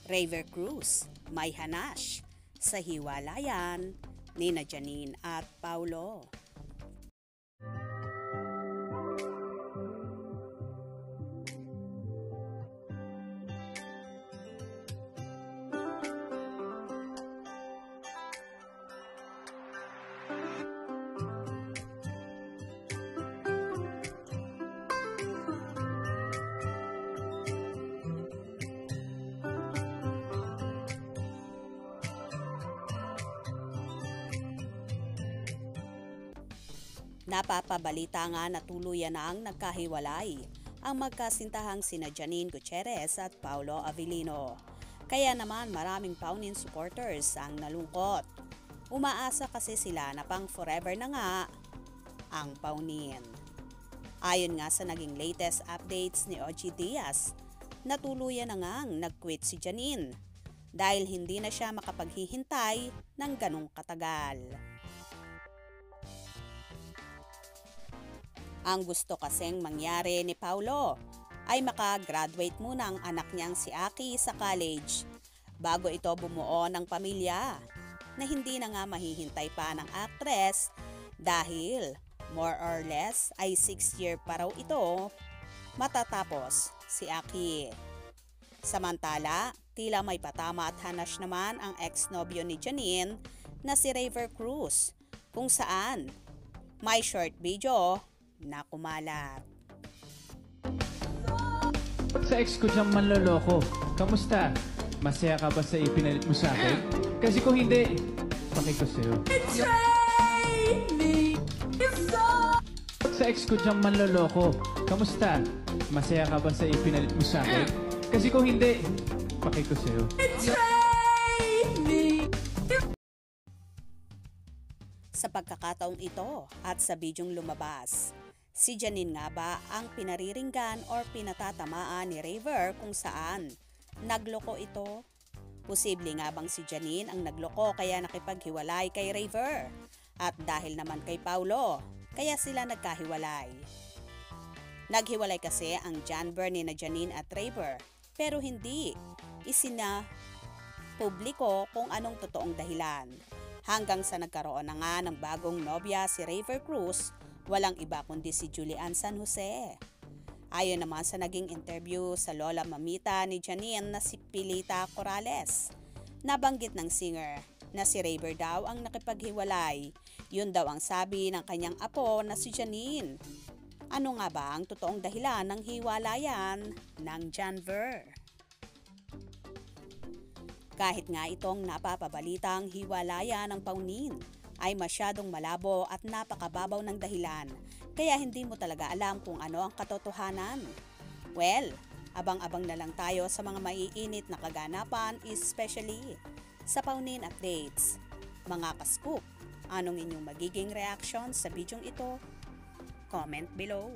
Raver Cruz, may hanash sa hiwalayan ni Janine at Paulo. Napapabalita nga na tuluyan na ang nagkahiwalay ang magkasintahang sina Janine Gutierrez at Paulo Avellino. Kaya naman maraming Paunin supporters ang nalungkot. Umaasa kasi sila na pang forever na nga ang Paunin. Ayon nga sa naging latest updates ni Ogie Diaz, natuluyan na ngang nag-quit si Janine dahil hindi na siya makapaghihintay ng ganong katagal. Ang gusto kasing mangyari ni Paulo ay makagraduate muna ang anak niyang si Aki sa college bago ito bumuo ng pamilya na hindi na nga mahihintay pa ng actress dahil more or less ay 6 year pa raw ito matatapos si Aki. Samantala, tila may patama at hanash naman ang ex-nobyo ni Janine na si Raver Cruz kung saan may short video na kumalat. Sa ex ko siyang manloloko. Kamusta? Masaya ka ba sa ipinalit mo sa akin? Kasi kung hindi, pakiko sa'yo. Sa ex ko siyang manloloko. Kamusta? Masaya ka ba sa ipinalit mo sa akin? Kasi kung hindi, pakiko sa'yo. Sa pagkakataong ito at sa bidyong lumabas, si Janine nga ba ang pinariringgan or pinatatamaan ni Raver kung saan nagloko ito? Posible nga bang si Janine ang nagloko kaya nakipaghiwalay kay Raver? At dahil naman kay Paulo, kaya sila nagkahiwalay. Naghiwalay kasi ang Janber ni na Janine at Raver pero hindi publiko kung anong totoong dahilan. Hanggang sa nagkaroon na nga ng bagong nobya si Raver Cruz, walang iba kundi si Julian San Jose. Ayon naman sa naging interview sa lola mamita ni Janine na si Pilita Corrales, nabanggit ng singer na si Raver daw ang nakipaghiwalay. Yun daw ang sabi ng kanyang apo na si Janine. Ano nga ba ang totoong dahilan ng hiwalayan ng Janver? Kahit nga itong napapabalitang hiwalayan ng Paunin ay masyadong malabo at napakababaw ng dahilan, kaya hindi mo talaga alam kung ano ang katotohanan. Well, abang-abang na lang tayo sa mga maiinit na kaganapan, especially sa Paunin updates. Mga ka-scoop, anong inyong magiging reaction sa bidyong ito? Comment below.